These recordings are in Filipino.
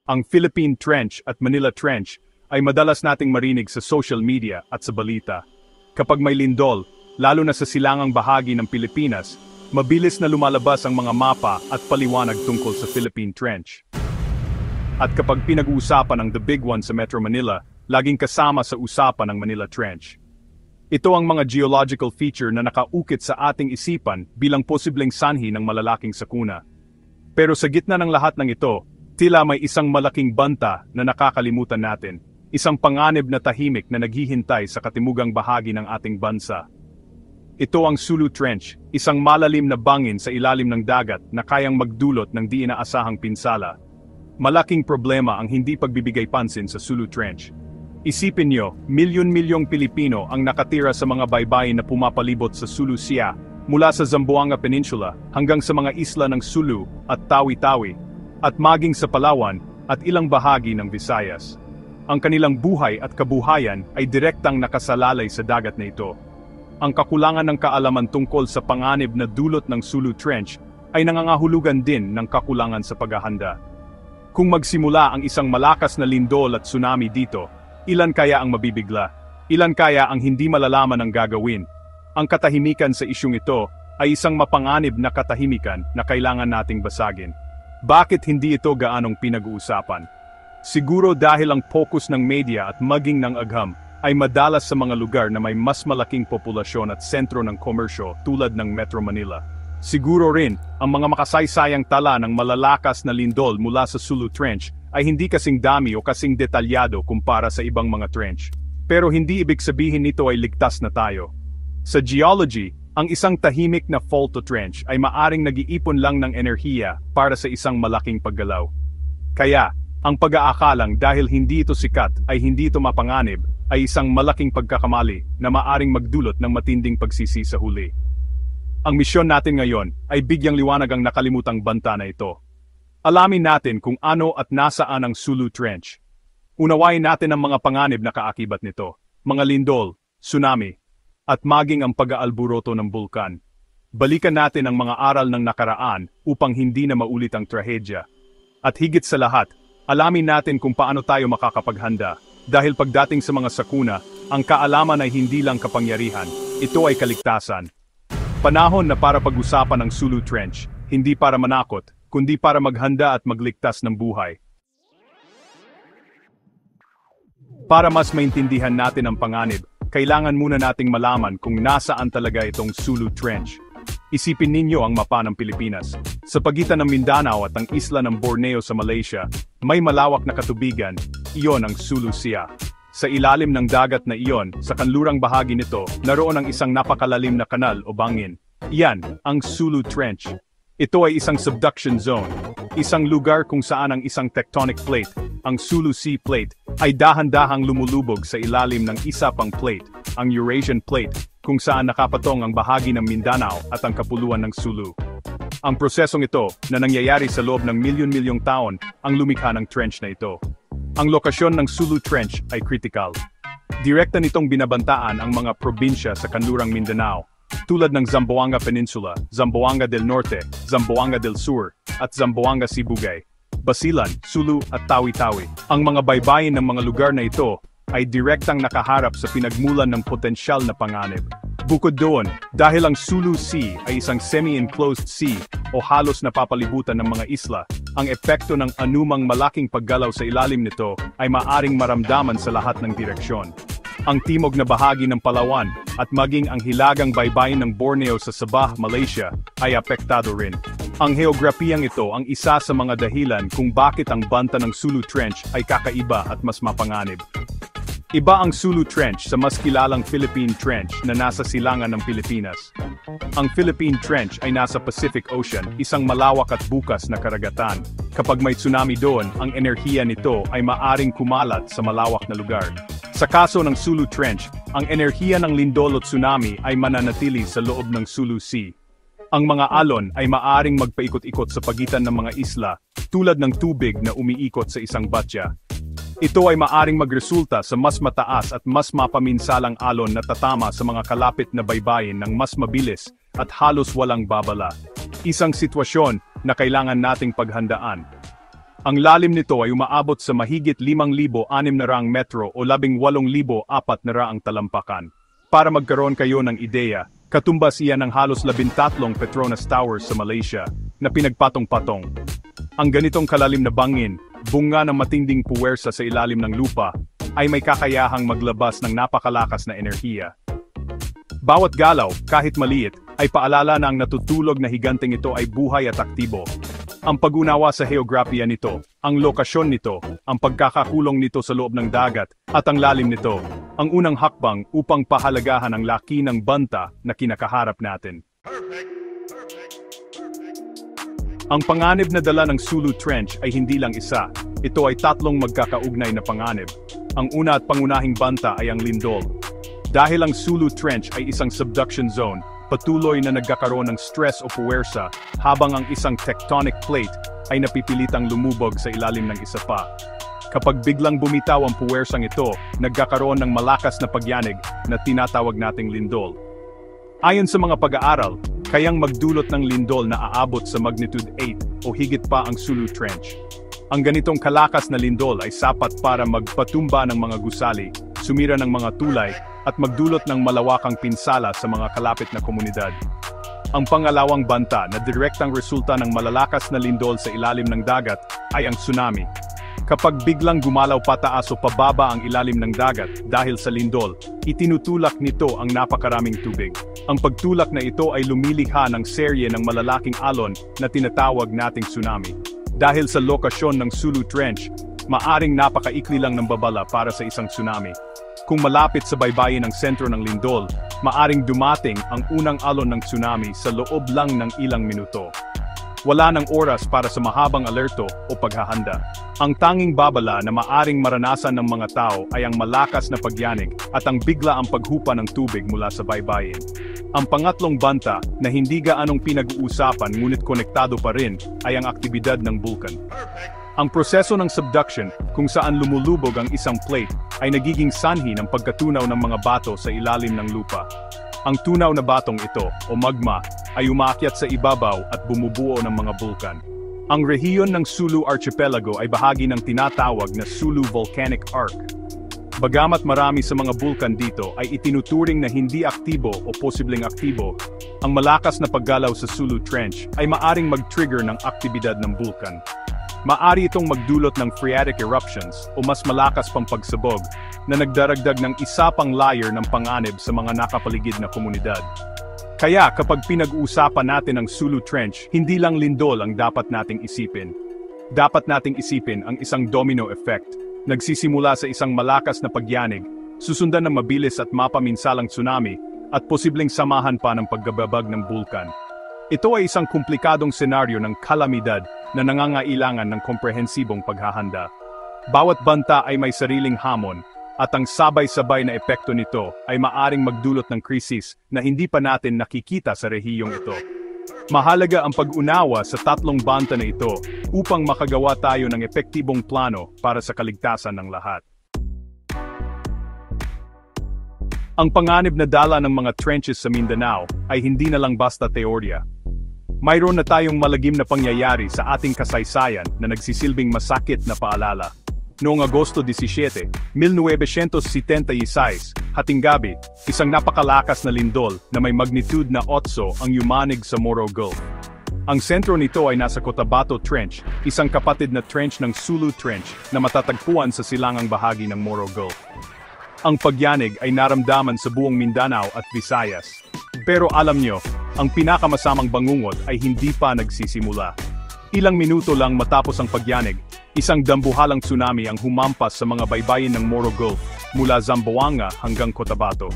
Ang Philippine Trench at Manila Trench ay madalas nating marinig sa social media at sa balita. Kapag may lindol, lalo na sa silangang bahagi ng Pilipinas, mabilis na lumalabas ang mga mapa at paliwanag tungkol sa Philippine Trench. At kapag pinag-uusapan ang The Big One sa Metro Manila, laging kasama sa usapan ang Manila Trench. Ito ang mga geological feature na nakaukit sa ating isipan bilang posibleng sanhi ng malalaking sakuna. Pero sa gitna ng lahat ng ito, tila may isang malaking banta na nakakalimutan natin, isang panganib na tahimik na naghihintay sa katimugang bahagi ng ating bansa. Ito ang Sulu Trench, isang malalim na bangin sa ilalim ng dagat na kayang magdulot ng di inaasahang pinsala. Malaking problema ang hindi pagbibigay pansin sa Sulu Trench. Isipin nyo, milyon-milyong Pilipino ang nakatira sa mga baybayin na pumapalibot sa Sulu Sea, mula sa Zamboanga Peninsula hanggang sa mga isla ng Sulu at Tawi-Tawi, at maging sa Palawan at ilang bahagi ng Visayas. Ang kanilang buhay at kabuhayan ay direktang nakasalalay sa dagat na ito. Ang kakulangan ng kaalaman tungkol sa panganib na dulot ng Sulu Trench ay nangangahulugan din ng kakulangan sa paghahanda. Kung magsimula ang isang malakas na lindol at tsunami dito, ilan kaya ang mabibigla? Ilan kaya ang hindi malalaman ang gagawin? Ang katahimikan sa isyung ito ay isang mapanganib na katahimikan na kailangan nating basagin. Bakit hindi ito gaanong pinag-uusapan? Siguro dahil ang focus ng media at maging ng agham ay madalas sa mga lugar na may mas malaking populasyon at sentro ng komersyo tulad ng Metro Manila. Siguro rin, ang mga makasaysayang tala ng malalakas na lindol mula sa Sulu Trench ay hindi kasing dami o kasing detalyado kumpara sa ibang mga trench. Pero hindi ibig sabihin nito ay ligtas na tayo. Sa geology, ang isang tahimik na fault to trench ay maaring nag-iipon lang ng enerhiya para sa isang malaking paggalaw. Kaya, ang pag-aakalang dahil hindi ito sikat ay hindi ito mapanganib ay isang malaking pagkakamali na maaring magdulot ng matinding pagsisi sa huli. Ang misyon natin ngayon ay bigyang liwanag ang nakalimutang banta na ito. Alamin natin kung ano at nasaan ang Sulu Trench. Unawain natin ang mga panganib na kaakibat nito, mga lindol, tsunami, at maging ang pag-aalburoto ng bulkan. Balikan natin ang mga aral ng nakaraan upang hindi na maulit ang trahedya. At higit sa lahat, alamin natin kung paano tayo makakapaghanda. Dahil pagdating sa mga sakuna, ang kaalaman ay hindi lang kapangyarihan, ito ay kaligtasan. Panahon na para pag-usapan ang Sulu Trench, hindi para manakot, kundi para maghanda at magligtas ng buhay. Para mas maintindihan natin ang panganib, kailangan muna nating malaman kung nasaan talaga itong Sulu Trench. Isipin ninyo ang mapa ng Pilipinas. Sa pagitan ng Mindanao at ang isla ng Borneo sa Malaysia, may malawak na katubigan, iyon ang Sulu Sea. Sa ilalim ng dagat na iyon, sa kanlurang bahagi nito, naroon ang isang napakalalim na kanal o bangin. Iyan, ang Sulu Trench. Ito ay isang subduction zone, isang lugar kung saan ang isang tectonic plate, ang Sulu Sea Plate, ay dahan-dahang lumulubog sa ilalim ng isa pang plate, ang Eurasian Plate, kung saan nakapatong ang bahagi ng Mindanao at ang kapuluan ng Sulu. Ang prosesong ito, na nangyayari sa loob ng milyon-milyong taon, ang lumikha ng trench na ito. Ang lokasyon ng Sulu Trench ay critical. Direkta nitong binabantaan ang mga probinsya sa kanlurang Mindanao, tulad ng Zamboanga Peninsula, Zamboanga del Norte, Zamboanga del Sur, at Zamboanga Sibugay, Basilan, Sulu at Tawi-Tawi. Ang mga baybayin ng mga lugar na ito ay direktang nakaharap sa pinagmulan ng potensyal na panganib. Bukod doon, dahil ang Sulu Sea ay isang semi-enclosed sea o halos napapalibutan ng mga isla, ang epekto ng anumang malaking paggalaw sa ilalim nito ay maaring maramdaman sa lahat ng direksyon. Ang timog na bahagi ng Palawan at maging ang hilagang baybayin ng Borneo sa Sabah, Malaysia ay apektado rin. Ang heograpiyang ito ang isa sa mga dahilan kung bakit ang banta ng Sulu Trench ay kakaiba at mas mapanganib. Iba ang Sulu Trench sa mas kilalang Philippine Trench na nasa silangan ng Pilipinas. Ang Philippine Trench ay nasa Pacific Ocean, isang malawak at bukas na karagatan. Kapag may tsunami doon, ang enerhiya nito ay maaring kumalat sa malawak na lugar. Sa kaso ng Sulu Trench, ang enerhiya ng lindol o tsunami ay mananatili sa loob ng Sulu Sea. Ang mga alon ay maaring magpaikot-ikot sa pagitan ng mga isla, tulad ng tubig na umiikot sa isang batya. Ito ay maaring magresulta sa mas mataas at mas mapaminsalang alon na tatama sa mga kalapit na baybayin ng mas mabilis at halos walang babala. Isang sitwasyon na kailangan nating paghandaan. Ang lalim nito ay umaabot sa mahigit 5,600 metro o 18,400 talampakan. Para magkaroon kayo ng ideya, katumbas iyan ng halos 13 Petronas Towers sa Malaysia, na pinagpatong-patong. Ang ganitong kalalim na bangin, bunga ng matinding puwersa sa ilalim ng lupa, ay may kakayahang maglabas ng napakalakas na enerhiya. Bawat galaw, kahit maliit, ay paalala na ang natutulog na higanteng ito ay buhay at aktibo. Ang pag-unawa sa heograpiya nito, ang lokasyon nito, ang pagkakakulong nito sa loob ng dagat, at ang lalim nito, ang unang hakbang upang pahalagahan ang laki ng banta na kinakaharap natin. Ang panganib na dala ng Sulu Trench ay hindi lang isa, ito ay tatlong magkakaugnay na panganib. Ang una at pangunahing banta ay ang lindol. Dahil ang Sulu Trench ay isang subduction zone, patuloy na nagkakaroon ng stress o puwersa habang ang isang tectonic plate ay napipilitang lumubog sa ilalim ng isa pa. Kapag biglang bumitaw ang puwersang ito, nagkakaroon ng malakas na pagyanig na tinatawag nating lindol. Ayon sa mga pag-aaral, kayang magdulot ng lindol na aabot sa magnitude 8 o higit pa ang Sulu Trench. Ang ganitong kalakas na lindol ay sapat para magpatumba ng mga gusali, sumira ng mga tulay, at magdulot ng malawakang pinsala sa mga kalapit na komunidad. Ang pangalawang banta na direktang resulta ng malalakas na lindol sa ilalim ng dagat ay ang tsunami. Kapag biglang gumalaw pataas o pababa ang ilalim ng dagat dahil sa lindol, itinutulak nito ang napakaraming tubig. Ang pagtulak na ito ay lumilikha ng serye ng malalaking alon na tinatawag nating tsunami. Dahil sa lokasyon ng Sulu Trench, maaring napakaikli lang ng babala para sa isang tsunami. Kung malapit sa baybayin ng sentro ng lindol, maaring dumating ang unang alon ng tsunami sa loob lang ng ilang minuto. Wala ng oras para sa mahabang alerto o paghahanda. Ang tanging babala na maaring maranasan ng mga tao ay ang malakas na pagyanig at ang bigla ang paghupa ng tubig mula sa baybayin. Ang pangatlong banta na hindi gaanong pinag-uusapan ngunit konektado pa rin ay ang aktibidad ng bulkan. Ang proseso ng subduction, kung saan lumulubog ang isang plate, ay nagiging sanhi ng pagkatunaw ng mga bato sa ilalim ng lupa. Ang tunaw na batong ito, o magma, ay umaakyat sa ibabaw at bumubuo ng mga bulkan. Ang rehiyon ng Sulu Archipelago ay bahagi ng tinatawag na Sulu Volcanic Arc. Bagamat marami sa mga bulkan dito ay itinuturing na hindi aktibo o posibleng aktibo, ang malakas na paggalaw sa Sulu Trench ay maaring mag-trigger ng aktibidad ng bulkan. Maari itong magdulot ng phreatic eruptions o mas malakas pang pagsabog na nagdaragdag ng isa pang layer ng panganib sa mga nakapaligid na komunidad. Kaya kapag pinag-uusapan natin ang Sulu Trench, hindi lang lindol ang dapat nating isipin. Dapat nating isipin ang isang domino effect. Nagsisimula sa isang malakas na pagyanig, susundan ng mabilis at mapaminsalang tsunami, at posibleng samahan pa ng paggababag ng bulkan. Ito ay isang komplikadong senaryo ng kalamidad na nangangailangan ng komprehensibong paghahanda. Bawat banta ay may sariling hamon, at ang sabay-sabay na epekto nito ay maaring magdulot ng krisis na hindi pa natin nakikita sa rehiyong ito. Mahalaga ang pag-unawa sa tatlong banta na ito upang makagawa tayo ng epektibong plano para sa kaligtasan ng lahat. Ang panganib na dala ng mga trenches sa Mindanao ay hindi na lang basta teorya. Mayroon na tayong malagim na pangyayari sa ating kasaysayan na nagsisilbing masakit na paalala. Noong Agosto 17, 1976, hating gabi, isang napakalakas na lindol na may magnitude na 8 ang yumanig sa Moro Gulf. Ang sentro nito ay nasa Cotabato Trench, isang kapatid na trench ng Sulu Trench na matatagpuan sa silangang bahagi ng Moro Gulf. Ang pagyanig ay naramdaman sa buong Mindanao at Visayas. Pero alam nyo, ang pinakamasamang bangungot ay hindi pa nagsisimula. Ilang minuto lang matapos ang pagyanig, isang dambuhalang tsunami ang humampas sa mga baybayin ng Moro Gulf mula Zamboanga hanggang Cotabato.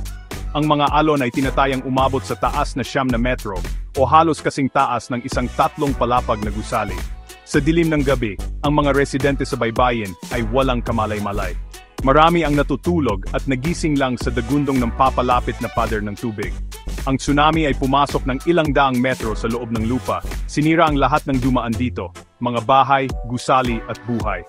Ang mga alon ay tinatayang umabot sa taas na 9 na metro o halos kasing taas ng isang 3 palapag na gusali. Sa dilim ng gabi, ang mga residente sa baybayin ay walang kamalay-malay. Marami ang natutulog at nagising lang sa dagundong ng papalapit na pader ng tubig. Ang tsunami ay pumasok ng ilang daang metro sa loob ng lupa, sinira ang lahat ng dumaan dito, mga bahay, gusali at buhay.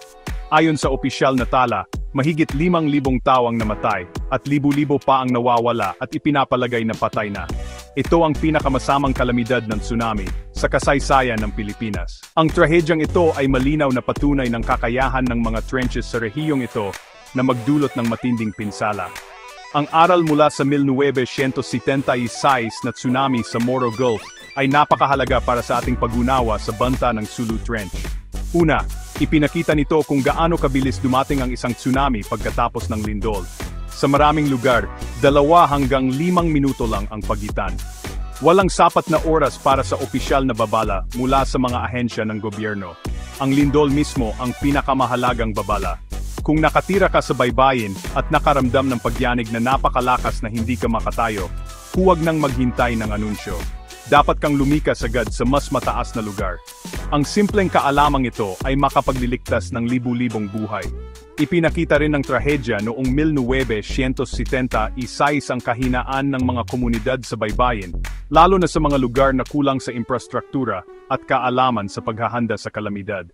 Ayon sa opisyal na tala, mahigit 5,000 tao ang namatay at libu-libo pa ang nawawala at ipinapalagay na patay na. Ito ang pinakamasamang kalamidad ng tsunami sa kasaysayan ng Pilipinas. Ang trahedyang ito ay malinaw na patunay ng kakayahan ng mga trenches sa rehiyong ito na magdulot ng matinding pinsala. Ang aral mula sa 1976 na tsunami sa Moro Gulf ay napakahalaga para sa ating pag-unawa sa banta ng Sulu Trench. Una, ipinakita nito kung gaano kabilis dumating ang isang tsunami pagkatapos ng lindol. Sa maraming lugar, 2 hanggang 5 minuto lang ang pagitan. Walang sapat na oras para sa opisyal na babala mula sa mga ahensya ng gobyerno. Ang lindol mismo ang pinakamahalagang babala. Kung nakatira ka sa baybayin at nakaramdam ng pagyanig na napakalakas na hindi ka makatayo, huwag nang maghintay ng anunsyo. Dapat kang lumikas agad sa mas mataas na lugar. Ang simpleng kaalamang ito ay makapagliligtas ng libu-libong buhay. Ipinakita rin ng trahedya noong 1976 ang kahinaan ng mga komunidad sa baybayin, lalo na sa mga lugar na kulang sa infrastruktura at kaalaman sa paghahanda sa kalamidad.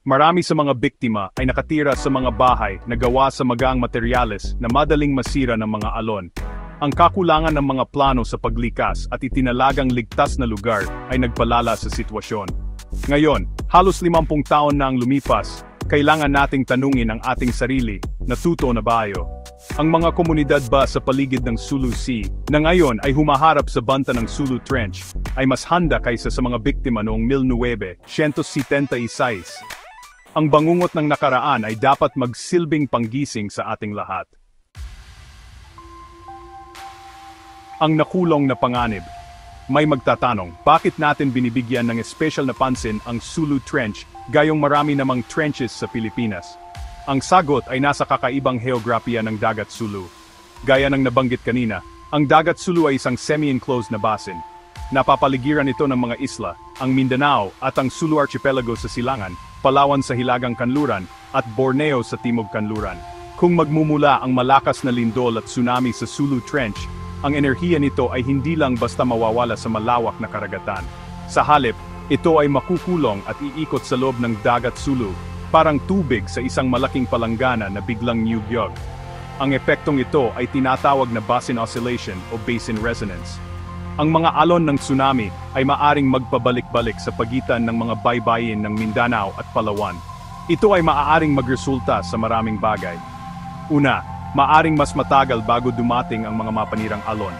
Marami sa mga biktima ay nakatira sa mga bahay na gawa sa magaang materyales na madaling masira ng mga alon. Ang kakulangan ng mga plano sa paglikas at itinalagang ligtas na lugar ay nagpalala sa sitwasyon. Ngayon, halos 50 taon na ang lumipas, kailangan nating tanungin ang ating sarili, natuto na ba tayo? Ang mga komunidad ba sa paligid ng Sulu Sea, na ngayon ay humaharap sa banta ng Sulu Trench, ay mas handa kaysa sa mga biktima noong 1976? Ang bangungot ng nakaraan ay dapat magsilbing panggising sa ating lahat. Ang nakulong na panganib. May magtatanong, bakit natin binibigyan ng espesyal na pansin ang Sulu Trench gayong marami namang trenches sa Pilipinas? Ang sagot ay nasa kakaibang heograpiya ng Dagat Sulu. Gaya ng nabanggit kanina, ang Dagat Sulu ay isang semi-enclosed na basin. Napapaligiran ito ng mga isla, ang Mindanao at ang Sulu Archipelago sa silangan, Palawan sa hilagang kanluran, at Borneo sa timog kanluran. Kung magmumula ang malakas na lindol at tsunami sa Sulu Trench, ang enerhiya nito ay hindi lang basta mawawala sa malawak na karagatan. Sa halip, ito ay makukulong at iikot sa loob ng Dagat Sulu, parang tubig sa isang malaking palanggana na biglang niyugyog. Ang epektong ito ay tinatawag na basin oscillation o basin resonance. Ang mga alon ng tsunami ay maaring magpabalik-balik sa pagitan ng mga baybayin ng Mindanao at Palawan. Ito ay maaaring magresulta sa maraming bagay. Una, maaring mas matagal bago dumating ang mga mapanirang alon.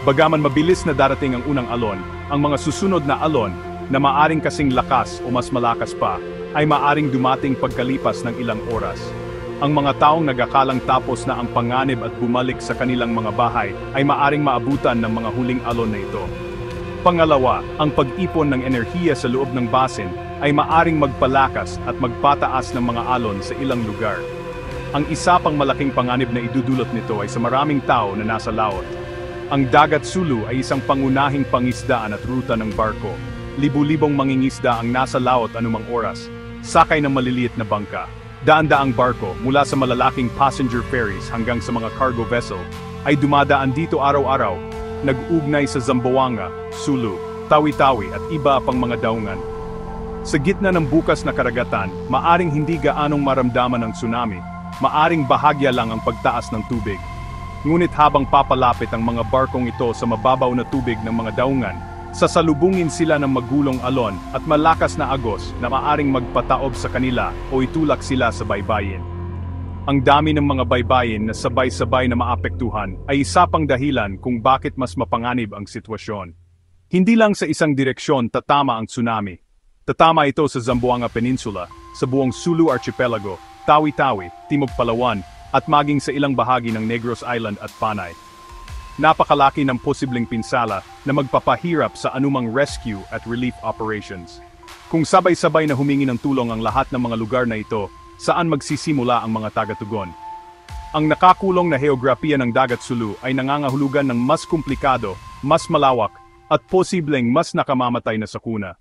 Bagaman mabilis na darating ang unang alon, ang mga susunod na alon, na maaring kasing lakas o mas malakas pa, ay maaring dumating pagkalipas ng ilang oras. Ang mga taong nagakalang tapos na ang panganib at bumalik sa kanilang mga bahay, ay maaring maabutan ng mga huling alon na ito. Pangalawa, ang pag-ipon ng enerhiya sa loob ng basin, ay maaring magpalakas at magpataas ng mga alon sa ilang lugar. Ang isa pang malaking panganib na idudulot nito ay sa maraming tao na nasa laot. Ang Dagat Sulu ay isang pangunahing pangisdaan at ruta ng barko. Libu-libong mangingisda ang nasa laot anumang oras, sakay ng maliliit na bangka. Daan-daang barko mula sa malalaking passenger ferries hanggang sa mga cargo vessel ay dumadaan dito araw-araw, nag-ugnay sa Zamboanga, Sulu, Tawi-Tawi at iba pang mga daungan. Sa gitna ng bukas na karagatan, maaring hindi gaanong maramdaman ng tsunami, maaring bahagya lang ang pagtaas ng tubig. Ngunit habang papalapit ang mga barkong ito sa mababaw na tubig ng mga daungan, sasalubungin sila ng magulong alon at malakas na agos na maaring magpataob sa kanila o itulak sila sa baybayin. Ang dami ng mga baybayin na sabay-sabay na maapektuhan ay isa pang dahilan kung bakit mas mapanganib ang sitwasyon. Hindi lang sa isang direksyon tatama ang tsunami. Tatama ito sa Zamboanga Peninsula, sa buong Sulu Archipelago, Tawi-Tawi, Timog Palawan, at maging sa ilang bahagi ng Negros Island at Panay. Napakalaki ng posibleng pinsala na magpapahirap sa anumang rescue at relief operations. Kung sabay-sabay na humingi ng tulong ang lahat ng mga lugar na ito, saan magsisimula ang mga taga-tugon? Ang nakakulong na heograpiya ng Dagat Sulu ay nangangahulugan ng mas komplikado, mas malawak, at posibleng mas nakamamatay na sakuna.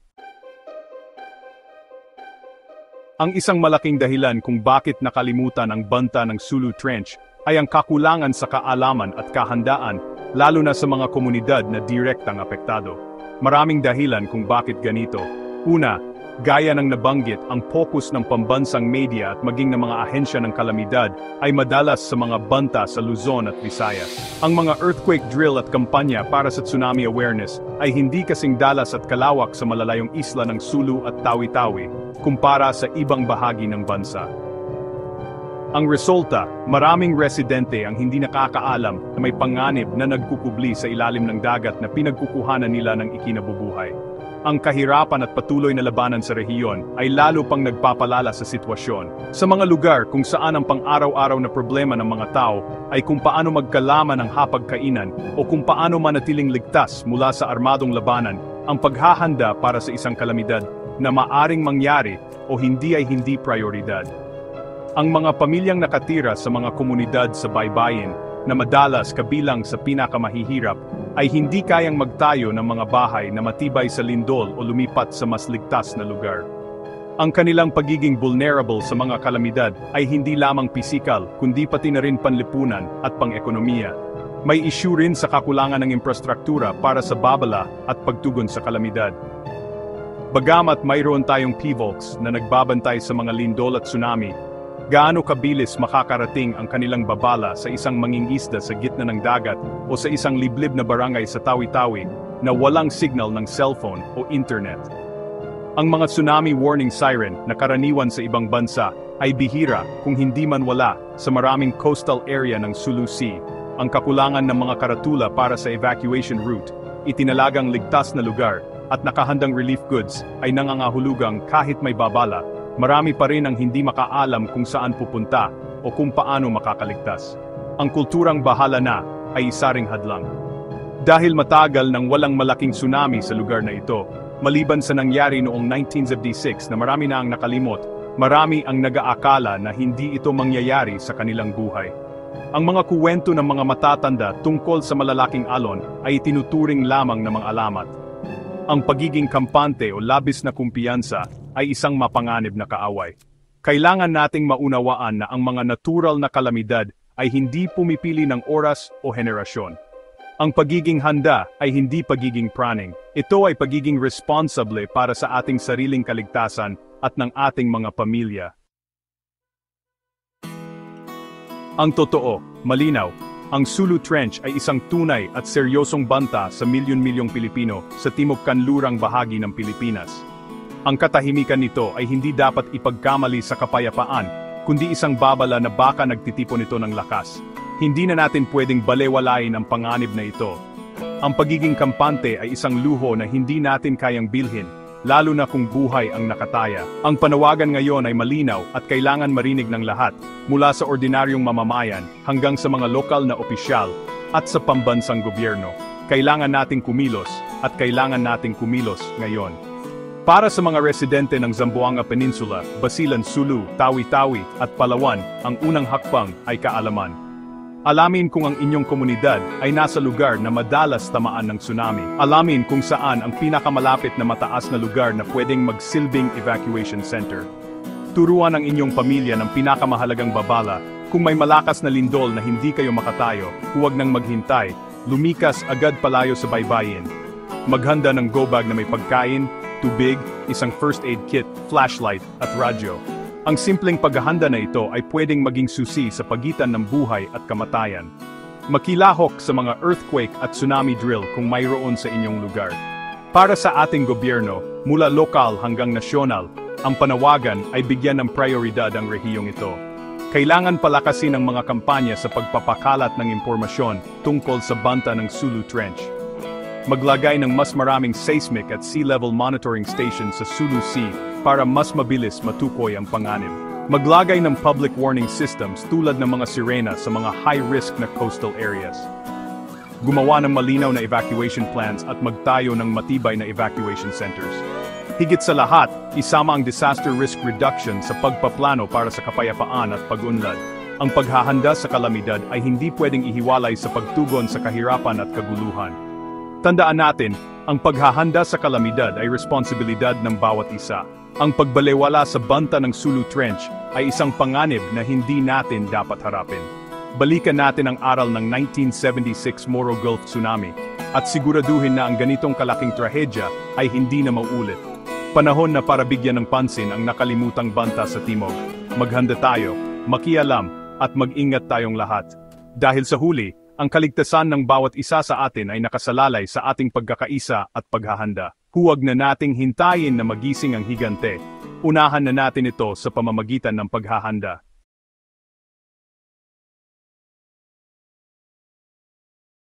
Ang isang malaking dahilan kung bakit nakalimutan ang banta ng Sulu Trench ay ang kakulangan sa kaalaman at kahandaan, lalo na sa mga komunidad na direktang apektado. Maraming dahilan kung bakit ganito. Una, Gaya ng nabanggit, ang focus ng pambansang media at maging ng mga ahensya ng kalamidad ay madalas sa mga banta sa Luzon at Visayas. Ang mga earthquake drill at kampanya para sa tsunami awareness ay hindi kasing dalas at kalawak sa malalayong isla ng Sulu at Tawi-Tawi kumpara sa ibang bahagi ng bansa. Ang resulta, maraming residente ang hindi nakakaalam na may panganib na nagkukubli sa ilalim ng dagat na pinagkukuhanan nila ng ikinabubuhay. Ang kahirapan at patuloy na labanan sa rehiyon ay lalo pang nagpapalala sa sitwasyon. Sa mga lugar kung saan ang pang-araw-araw na problema ng mga tao ay kung paano magkalaman ng hapagkainan o kung paano manatiling ligtas mula sa armadong labanan, ang paghahanda para sa isang kalamidad na maaring mangyari o hindi ay hindi prioridad. Ang mga pamilyang nakatira sa mga komunidad sa baybayin na madalas kabilang sa pinakamahihirap ay hindi kayang magtayo ng mga bahay na matibay sa lindol o lumipat sa mas ligtas na lugar. Ang kanilang pagiging vulnerable sa mga kalamidad ay hindi lamang pisikal kundi pati na rin panlipunan at pang-ekonomiya. May issue rin sa kakulangan ng infrastruktura para sa babala at pagtugon sa kalamidad. Bagamat mayroon tayong PVOLCs na nagbabantay sa mga lindol at tsunami, gaano kabilis makakarating ang kanilang babala sa isang mangingisda sa gitna ng dagat o sa isang liblib na barangay sa Tawi-Tawi na walang signal ng cellphone o internet. Ang mga tsunami warning siren na karaniwan sa ibang bansa ay bihira kung hindi man wala sa maraming coastal area ng Sulu Sea. Ang kakulangan ng mga karatula para sa evacuation route, itinalagang ligtas na lugar at nakahandang relief goods ay nangangahulugang kahit may babala, marami pa rin ang hindi makaalam kung saan pupunta o kung paano makakaligtas. Ang kulturang bahala na ay isa ring hadlang. Dahil matagal nang walang malaking tsunami sa lugar na ito, maliban sa nangyari noong 1976 na marami na ang nakalimot, marami ang nag-aakala na hindi ito mangyayari sa kanilang buhay. Ang mga kuwento ng mga matatanda tungkol sa malalaking alon ay tinuturing lamang na mga alamat. Ang pagiging kampante o labis na kumpiyansa ay isang mapanganib na kaaway. Kailangan nating maunawaan na ang mga natural na kalamidad ay hindi pumipili ng oras o henerasyon. Ang pagiging handa ay hindi pagiging praning. Ito ay pagiging responsable para sa ating sariling kaligtasan at ng ating mga pamilya. Ang totoo, malinaw, ang Sulu Trench ay isang tunay at seryosong banta sa milyon-milyong Pilipino sa timog kanlurang bahagi ng Pilipinas. Ang katahimikan nito ay hindi dapat ipagkamali sa kapayapaan, kundi isang babala na baka nagtitipon ito ng lakas. Hindi na natin pwedeng balewalain ang panganib na ito. Ang pagiging kampante ay isang luho na hindi natin kayang bilhin, lalo na kung buhay ang nakataya. Ang panawagan ngayon ay malinaw at kailangan marinig ng lahat, mula sa ordinaryong mamamayan hanggang sa mga lokal na opisyal at sa pambansang gobyerno. Kailangan nating kumilos at kailangan nating kumilos ngayon. Para sa mga residente ng Zamboanga Peninsula, Basilan, Sulu, Tawi-Tawi at Palawan, ang unang hakbang ay kaalaman. Alamin kung ang inyong komunidad ay nasa lugar na madalas tamaan ng tsunami. Alamin kung saan ang pinakamalapit na mataas na lugar na pwedeng magsilbing evacuation center. Turuan ang inyong pamilya ng pinakamahalagang babala. Kung may malakas na lindol na hindi kayo makatayo, huwag nang maghintay, lumikas agad palayo sa baybayin. Maghanda ng go bag na may pagkain, tubig, isang first aid kit, flashlight at radyo. Ang simpleng paghahanda na ito ay pwedeng maging susi sa pagitan ng buhay at kamatayan. Makilahok sa mga earthquake at tsunami drill kung mayroon sa inyong lugar. Para sa ating gobyerno, mula lokal hanggang nasyonal, ang panawagan ay bigyan ng prioridad ang rehiyong ito. Kailangan palakasin ang mga kampanya sa pagpapakalat ng impormasyon tungkol sa banta ng Sulu Trench. Maglagay ng mas maraming seismic at sea level monitoring stations sa Sulu Sea para mas mabilis matukoy ang panganib. Maglagay ng public warning systems tulad ng mga sirena sa mga high-risk na coastal areas. Gumawa ng malinaw na evacuation plans at magtayo ng matibay na evacuation centers. Higit sa lahat, isama ang disaster risk reduction sa pagpaplano para sa kapayapaan at pag-unlad. Ang paghahanda sa kalamidad ay hindi pwedeng ihiwalay sa pagtugon sa kahirapan at kaguluhan. Tandaan natin, ang paghahanda sa kalamidad ay responsibilidad ng bawat isa. Ang pagbalewala sa banta ng Sulu Trench ay isang panganib na hindi natin dapat harapin. Balikan natin ang aral ng 1976 Moro Gulf Tsunami at siguraduhin na ang ganitong kalaking trahedya ay hindi na mauulit. Panahon na para bigyan ng pansin ang nakalimutang banta sa timog. Maghanda tayo, makialam, at mag-ingat tayong lahat. Dahil sa huli, ang kaligtasan ng bawat isa sa atin ay nakasalalay sa ating pagkakaisa at paghahanda. Huwag na nating hintayin na magising ang higante. Unahan na natin ito sa pamamagitan ng paghahanda.